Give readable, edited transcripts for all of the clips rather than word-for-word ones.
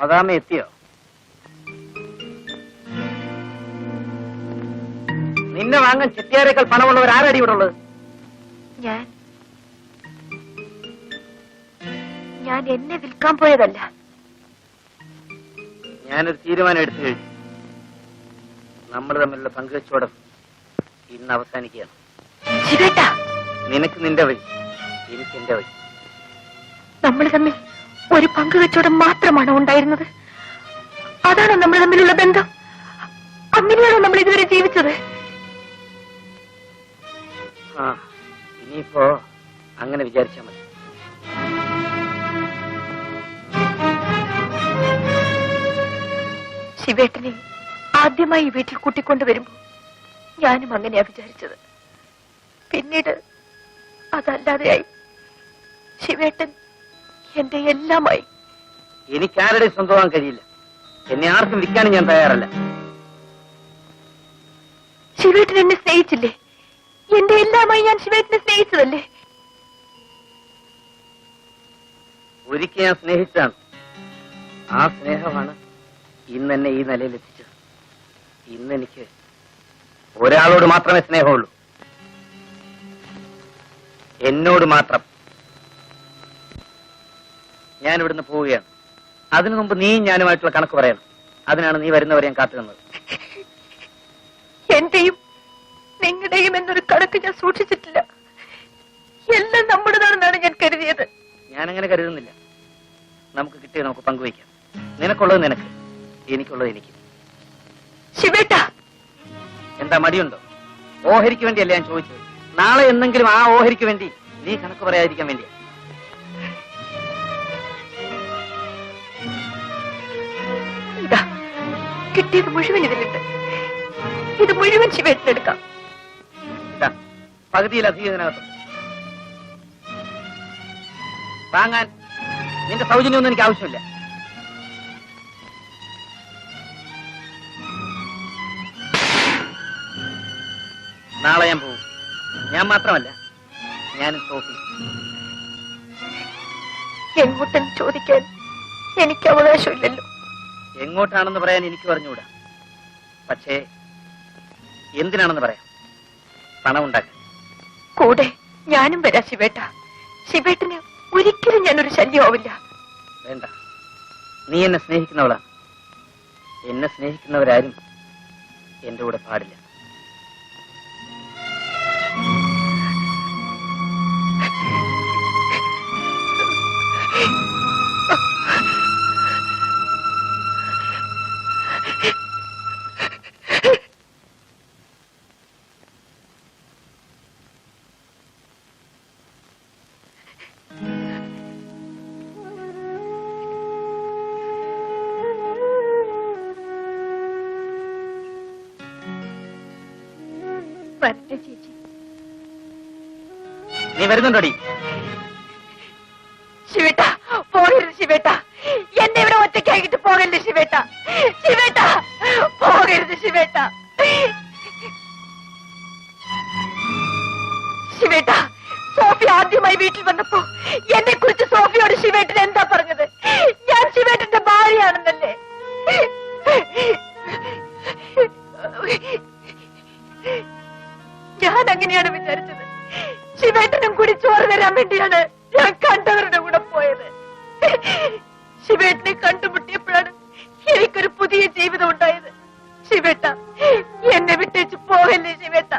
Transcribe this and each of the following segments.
മദാമ എത്തിയോ? നിന്നെ വാങ്ങാൻ ചെട്ടിയാരേക്കാൾ പണമുള്ളവർ ആരടി ഇവിടെ ഉള്ളത്? ഞാൻ എന്നെ വിൽക്കാൻ പോയതല്ല. ഞാനൊരു തീരുമാനം എടുത്തു കഴിഞ്ഞു. നമ്മൾ തമ്മിലുള്ള പങ്കുവെച്ചോടം ഇന്ന് അവസാനിക്കുകയാണ്. നിനക്ക് നിന്റെ വഴി, എനിക്ക് എന്റെ വഴി. നമ്മൾ തമ്മിൽ ഒരു പങ്കുവെച്ചോടം മാത്രമാണോ ഉണ്ടായിരുന്നത്? അതാണോ നമ്മൾ തമ്മിലുള്ള ബന്ധം? അങ്ങനെയാണോ നമ്മൾ ഇതുവരെ ജീവിച്ചത്? ഇനിയിപ്പോ അങ്ങനെ വിചാരിച്ചാൽ മതി. ശിവേട്ടനെ ആദ്യമായി ഈ വീട്ടിൽ കൂട്ടിക്കൊണ്ടുവരുമ്പോ ഞാനും അങ്ങനെയാ വിചാരിച്ചത്. പിന്നീട് അതല്ലാതെയായി. ശിവേട്ടൻ എന്റെ എല്ലാമായി. എനിക്കാരുടെ സ്വന്തമാകാൻ കഴിയില്ല. എന്നെ ആർക്കും വിൽക്കാനും ഞാൻ തയ്യാറല്ല. ശിവേട്ടൻ എന്നെ സ്നേഹിച്ചില്ലേ? എന്റെ എല്ലാമായി ഞാൻ ശിവേട്ടനെ സ്നേഹിച്ചതല്ലേ? ഒരിക്കൽ ഞാൻ സ്നേഹിച്ചാണ്. ആ സ്നേഹമാണ് ഇന്നെന്നെ ഈ നിലയിൽ എത്തിച്ചത്. ഇന്നെനിക്ക് ഒരാളോട് മാത്രമേ സ്നേഹമുള്ളൂ, എന്നോട് മാത്രം. ഞാൻ ഇവിടുന്ന് പോവുകയാണ്. അതിനു മുമ്പ് നീയും ഞാനുമായിട്ടുള്ള കണക്ക് പറയണം. അതിനാണ് നീ വരുന്നവരെ ഞാൻ കാത്തുനിന്നത്. എന്റെയും നിങ്ങളുടെയും എന്നൊരു കണക്ക് ഞാൻ സൂക്ഷിച്ചിട്ടില്ല. എല്ലാം നമ്മുടേതാണെന്നാണ് ഞാൻ കരുതിയത്. ഞാനങ്ങനെ കരുതുന്നില്ല. നമുക്ക് കിട്ടിയത് നമുക്ക് പങ്കുവയ്ക്കാം. നിനക്കുള്ളത് നിനക്ക്, എനിക്കുള്ളത് എനിക്ക്. ശിവേട്ട, എന്താ മടിയുണ്ടോ? ഓഹരിക്ക് വേണ്ടിയല്ല ഞാൻ ചോദിച്ചത്. നാളെ എന്തെങ്കിലും ആ ഓഹരിക്ക് വേണ്ടി നീ കണക്ക് പറയാതിരിക്കാൻ വേണ്ടിയാ. ഇതാ കിട്ടിയത് മുഴുവൻ ഇതിലുണ്ട്. ഇത് മുഴുവൻ ശിവേട്ടനെടുക്കാം. പകുതിയിലധികം ഇതിനകത്ത് വാങ്ങാൻ നിന്റെ സൗജന്യമൊന്നും എനിക്ക് ആവശ്യമില്ല. നാളെ ഞാൻ പോകും. ഞാൻ മാത്രമല്ല, ഞാനും സോഫി. എങ്ങോട്ടെന്ന് ചോദിക്കാൻ എനിക്ക് അവകാശമില്ലല്ലോ. എങ്ങോട്ടാണെന്ന് പറയാൻ എനിക്ക് പറഞ്ഞുകൂടാ. പക്ഷേ എന്തിനാണെന്ന് പറയാം. പണം ഉണ്ടാക്കാൻ. കൂടെ ഞാനും വരാം ശിവേട്ട. ശിവേട്ടന് ഒരിക്കലും ഞാനൊരു ശല്യമാവില്ല. വേണ്ട, നീ എന്നെ സ്നേഹിക്കുന്നവളാണ്. എന്നെ സ്നേഹിക്കുന്നവരാരും എന്റെ കൂടെ പാടില്ല. ചേച്ചി, നീ വരുന്നുണ്ടോടി? ശിവേട്ട, പോകരുത് ശിവേട്ട. എന്നെ ഇവിടെ ഒറ്റയ്ക്കാക്കിട്ട് പോകല്ലേ ശിവേട്ട. ശിവേട്ട, പോകരുത് ശിവേട്ട. ശിവേട്ട, സോഫി ആദ്യമായി വീട്ടിൽ വന്നപ്പോ എന്നെ കുറിച്ച് സോഫിയോട് ശിവേട്ടൻ എന്താ പറഞ്ഞത്? ഞാൻ ശിവേട്ടന്റെ ഭാര്യയാണെന്നല്ലേ? ഞാൻ അങ്ങനെയാണ് വിചാരിച്ചത്. ശിവേട്ടനും കൂടി ചോറ് തരാൻ വേണ്ടിയാണ് ഞാൻ കണ്ടവരുടെ കൂടെ പോയത്. ശിവേട്ടനെ കണ്ടുമുട്ടിയപ്പോഴാണ് എനിക്കൊരു പുതിയ ജീവിതം ഉണ്ടായത്. ശിവേട്ട, എന്നെ വിട്ടേച്ച് പോകല്ലേ ശിവേട്ട.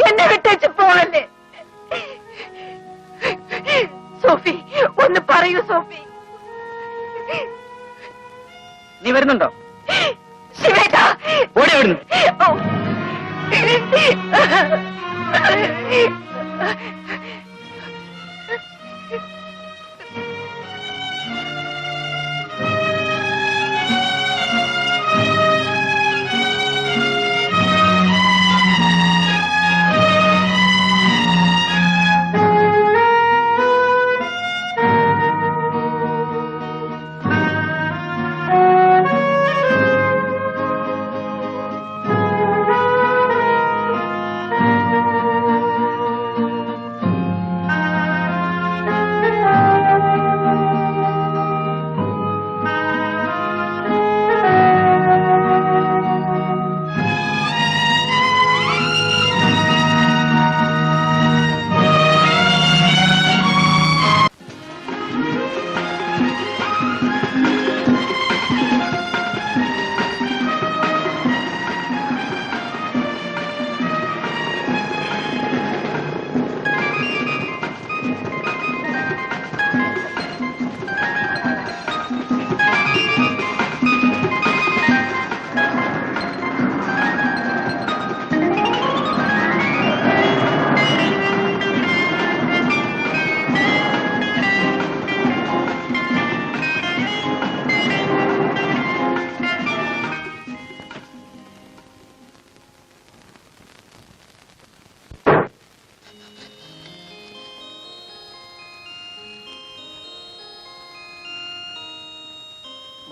എന്നെ വിട്ടേച്ച് പോകല്ലേ. സോഫി, ഒന്ന് പറയൂ സോഫി. നീ വരുന്നുണ്ടോ? ശിവേട്ട, ഓടി വരുന്നു.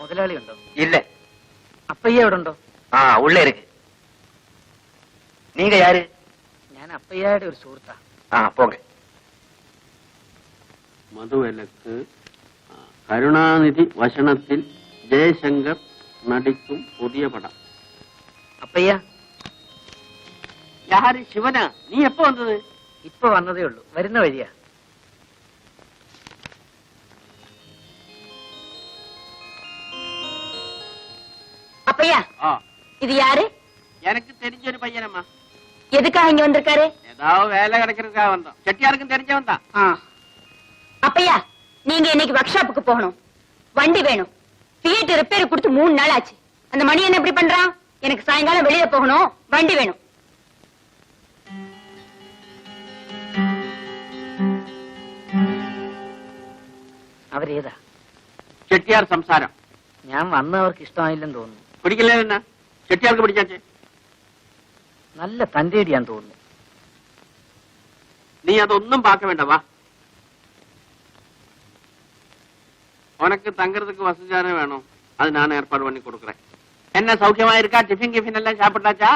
മുതലാളി ഉണ്ടോ? இல்ல. അപ്പയ്യ എവിടെ ഉണ്ടോ? உள்ள இருக்கு. நீங்க யாரு? ഞാൻ അപ്പയ്യയുടെ ഒരു സുഹൃത്താ. போங்க. മധുവിലക്ക് കരുണാനിധി വശനത്തിൽ ജയശങ്കർ നടിക്കും പുതിയ പടം. അപ്പയ്യ யாரு? ശിവനാ? നീ എപ്പോ വന്നത്? ഇപ്പൊ വന്നതേ ഉള്ളൂ, വരുന്ന വഴിയാ. அப்பையா, இது யாரு? எனக்கு தெரிஞ்ச ஒரு பையனம்மா. எதுக்காக இங்க வந்திருக்காரு? ஏதாவது வேலை கிடைக்கிறதுக்காக வந்தோம். செட்டியாருக்கும் தெரிஞ்சவன் தான். அப்பையா, நீங்க இன்னைக்கு ஒர்க் ஷாப்புக்கு போகணும். வண்டி வேணும். ஃபியட் ரிப்பேர் கொடுத்து 3 நாள் ஆச்சு. அந்த மணி என்ன இப்படி பண்றான்? எனக்கு சாயங்காலம் வெளியில போகணும், வண்டி வேணும். അവരേതാ? ചെട്ടിയാർ സംസാരം. ഞാൻ വന്നവർക്ക് ഇഷ്ടമായില്ലെന്ന് തോന്നുന്നു. പിടിക്കില്ലേ? എന്നാ ചെട്ടിയാർക്ക് പിടിച്ചാച്ചേ? നല്ല തന്റേടിയാന്ന് തോന്നുന്നു. നീ അതൊന്നും പാക്ക വേണ്ട, വാ. உனக்கு தங்கறதுக்கு வசதியான வேணும், அது நான் ஏற்பாடு பண்ணி கொடுக்குறேன். என்ன சௌக்கியமா இருக்கா? டிஃபின் கிஃபின் எல்லாம் சாப்பிட்டாச்சா?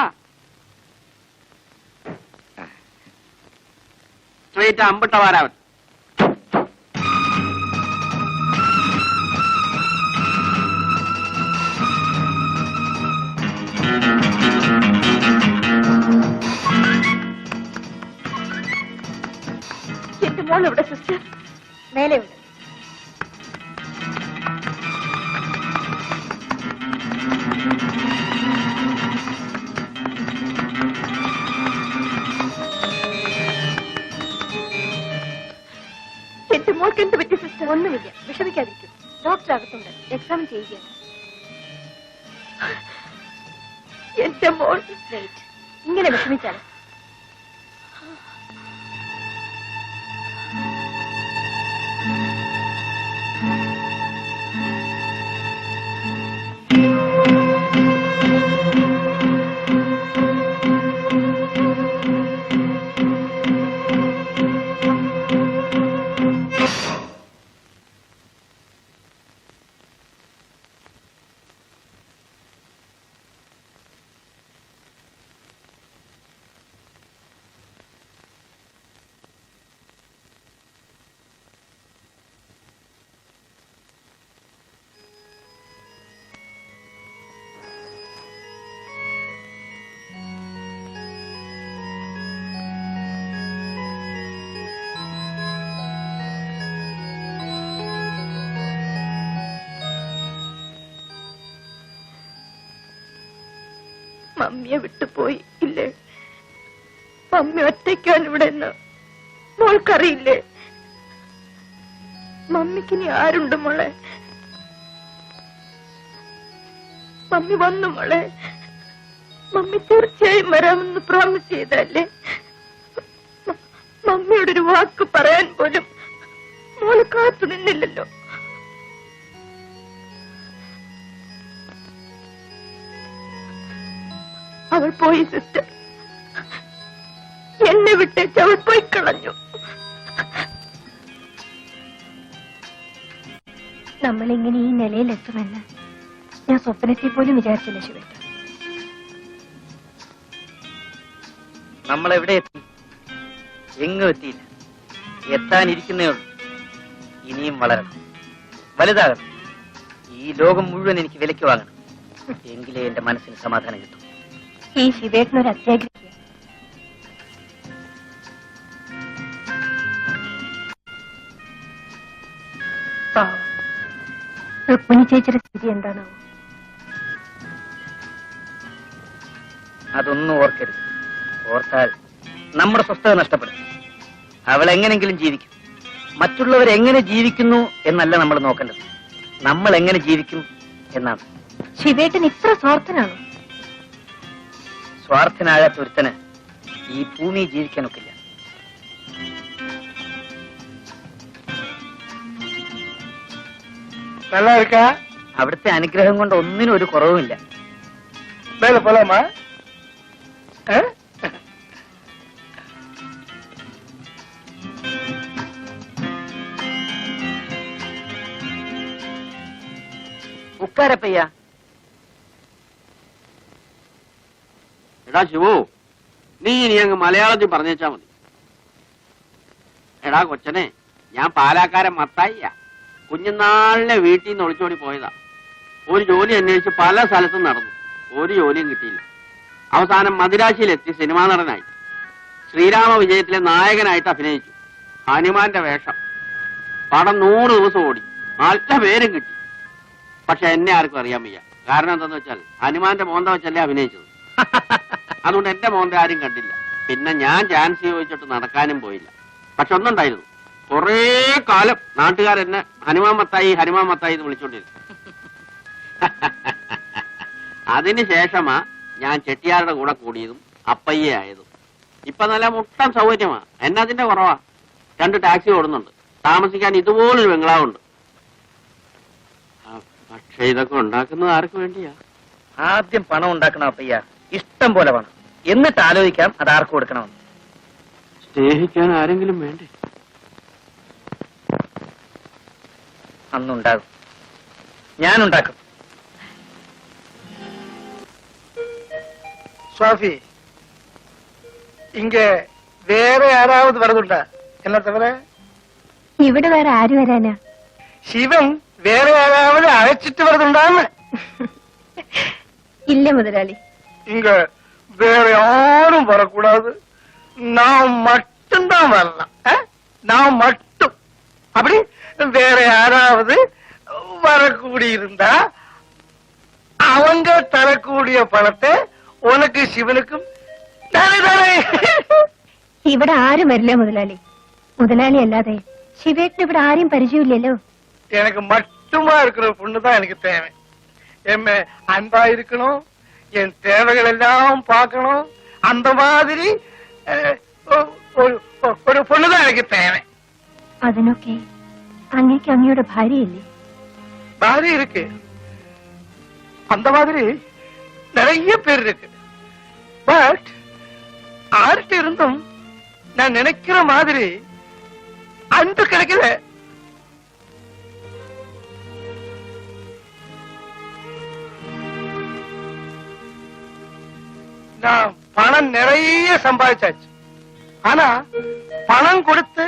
ஸ்ட்ரெயிட்டா அம்பட்ட வாராவன். എന്റെ മോൾ എവിടെ സിസ്റ്റർ? മേലെ ഉണ്ട്. എന്റെ മോൾക്ക് എന്ത് പറ്റി സിസ്റ്റർ? ഒന്നുമില്ല, വിഷമിക്കാതിരിക്കും. ഡോക്ടർ അകത്തുണ്ട്, എക്സാമിൻ ചെയ്യുകയാണ്. എന്റെ മോൾ ഇങ്ങനെ വിഷമിച്ചാണ്. മമ്മിയെ വിട്ടുപോയി ഇല്ലേ? മമ്മി ഒറ്റയ്ക്കാണ് ഇവിടെ നിന്ന് മോൾക്കറിയില്ലേ? മമ്മിക്കിനി ആരുണ്ട് മോളെ? മമ്മി വന്നു മോളെ. മമ്മി തീർച്ചയായും വരാമെന്ന് പ്രോമിസ് ചെയ്തല്ലേ? മമ്മിയോടൊരു വാക്ക് പറയാൻ പോലും മോള് കാത്തു നിന്നില്ലല്ലോ. അവൾ പോയി സിസ്റ്റർ, എന്നെ വിട്ടേച്ച് അവൾ പോയി കളഞ്ഞു. നമ്മളിങ്ങനെ ഈ നിലയിലെത്തുമെന്ന് ഞാൻ സ്വപ്നത്തിൽ പോലും വിചാരിച്ചില്ല ശിവേട്ട. നമ്മളെവിടെ എത്തി? എങ്ങും എത്തിയില്ല. എത്താനിരിക്കുന്നേ ഉള്ളൂ. ഇനിയും വളരണം, വലുതാകണം. ഈ ലോകം മുഴുവൻ എനിക്ക് വിലയ്ക്ക് വാങ്ങണം. എങ്കിലേ എന്റെ മനസ്സിന് സമാധാനം കിട്ടും. ഈ ശിവേട്ടനൊരു അത്യാഗ്രഹിയാണ്. രുക്മിണി ചേച്ചിയുടെ സ്ഥിതി എന്താണോ? അതൊന്നും ഓർക്കരുത്. ഓർത്താൽ നമ്മുടെ സ്വസ്ഥത നഷ്ടപ്പെടും. അവൾ എങ്ങനെങ്കിലും ജീവിക്കും. മറ്റുള്ളവരെങ്ങനെ ജീവിക്കുന്നു എന്നല്ല നമ്മൾ നോക്കേണ്ടത്, നമ്മൾ എങ്ങനെ ജീവിക്കും എന്നാണ്. ശിവേട്ടൻ ഇത്ര സ്വാർത്ഥനാണോ? സ്വാർത്ഥനാകാത്ത ഒരുത്തന് ഈ ഭൂമി ജീവിക്കാനൊക്കില്ല. അവിടുത്തെ അനുഗ്രഹം കൊണ്ട് ഒന്നിനും ഒരു കുറവുമില്ല. ഉക്കാരപ്പയ്യ. എടാ ശിവു, നീ ഇനി അങ്ങ് മലയാളത്തിൽ പറഞ്ഞേച്ചാ മതി. എടാ കൊച്ചനെ, ഞാൻ പാലാക്കാരൻ മത്തായിയാ. കുഞ്ഞുനാളിലെ വീട്ടിൽ നിന്ന് ഒളിച്ചോടി പോയതാ. ഒരു ജോലി അന്വേഷിച്ച് പല സ്ഥലത്തും നടന്നു. ഒരു ജോലിയും കിട്ടിയില്ല. അവസാനം മദിരാശിയിലെത്തി സിനിമാ നടനായി. ശ്രീരാമ വിജയത്തിലെ നായകനായിട്ട് അഭിനയിച്ചു. ഹനുമാന്റെ വേഷം. പടം 100 ദിവസം ഓടി. നല്ല പേരും കിട്ടി. പക്ഷെ എന്നെ ആർക്കും അറിയാൻ വയ്യ. കാരണം എന്താന്ന് വെച്ചാൽ ഹനുമാന്റെ മോന്ത വെച്ചല്ലേ അഭിനയിച്ചത്. അതുകൊണ്ട് എന്റെ മോന്ത ആരും കണ്ടില്ല. പിന്നെ ഞാൻ ചാൻസ് ചോദിച്ചിട്ട് നടക്കാനും പോയില്ല. പക്ഷെ ഒന്നുണ്ടായിരുന്നു, കുറേ കാലം നാട്ടുകാരെന്നെ ഹനുമാൻ മത്തായി ഹനുമാൻ മത്തായി എന്ന് വിളിച്ചോണ്ടിരുന്നു. അതിനുശേഷമാ ഞാൻ ചെട്ടിയാരുടെ കൂടെ കൂടിയതും അപ്പയ്യ ആയതും. ഇപ്പൊ നല്ല മുട്ടൻ സൗകര്യമാ. എന്നതിന്റെ കുറവാ. 2 ടാക്സി ഓടുന്നുണ്ട്. താമസിക്കാൻ ഇതുപോലൊരു ബംഗ്ലാവുണ്ട്. പക്ഷെ ഇതൊക്കെ ഉണ്ടാക്കുന്നത് ആർക്ക് വേണ്ടിയാ? ആദ്യം പണം ഉണ്ടാക്കണം അപ്പയ്യ, ഇഷ്ടം പോലെ പണം. എന്നിട്ട് ആലോചിക്കാം അത് ആർക്ക് കൊടുക്കണമെന്ന്. സ്നേഹിക്കാൻ ആരെങ്കിലും വേണ്ടേ? അന്നുണ്ടാകും. ഞാനുണ്ടാക്കും. சுவாமி, இங்க வேற யாராவது வரதுண்டா? என்ன தவிர ഇവിടെ വേറെ ആര് വരാനാ? சிவன் வேற யாராவது அழைச்சிட்டு வரதுண்டான்னு? ഇല്ല മുതലാളി. இங்க வேற யாரும் வரக்கூடாது. நான் மட்டும்தான் வரலாம். நான் மட்டும். அப்படி வேற யாராவது வரக்கூடியிருந்தா அவங்க தரக்கூடிய பணத்தை உனக்கு சிவனுக்கும் தானே. ഇവിടെ ആരും വരില്ല മുതലാളി. മുതലാളി അല്ലാതെ ശിവേട്ടിന് ഇവിടെ ആരെയും പരിചയമില്ലല്ലോ. எனக்கு மட்டுமா இருக்கிற பொண்ணுதான் எனக்கு தேவை. என் அன்பா இருக்கணும், என் தேவைகள் எல்லாம் பார்க்கணும். அந்த மாதிரி ஒரு பொண்ணுதான் எனக்கு தேவை. അതിനൊക്കെ അങ്ങേക്ക് അങ്ങയുടെ ഭാര്യയില്ലേ? பாரிய இருக்கு. அந்த மாதிரி நிறைய பேர் இருக்கு. பட் ஆர்ட்ட இருந்தும் நான் நினைக்கிற மாதிரி அன்பு கிடைக்கல. நான் பணம் நிறைய சம்பாதிச்சாச்சு. ஆனா பணம் கொடுத்து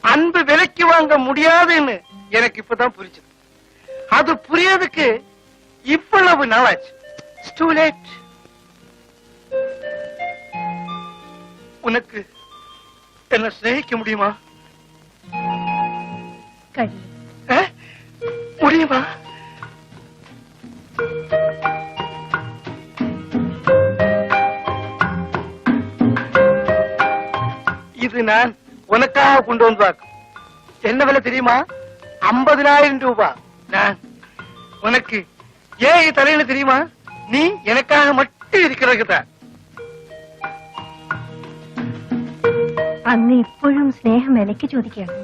அன்பு விலைக்கு வாங்க முடியாதுன்னு எனக்கு இப்பதான் புரிஞ்சது. அது புரியறதுக்கு இவ்வளவு நாளாச்சு. It's too late. உனக்கு என்ன சிநேகிக்க முடியுமா? முடியுமா? இது நான் உனக்காக கொண்டு வந்தாக்கும். என்ன விலை தெரியுமா? 50,000 ரூபாய். நான் உனக்கு ஏன் தலையில தெரியுமா? நீ எனக்காக மட்டும் இருக்கிறதுதான். അങ്ങ് എപ്പോഴും സ്നേഹം വിലക്ക് ചോദിക്കണം.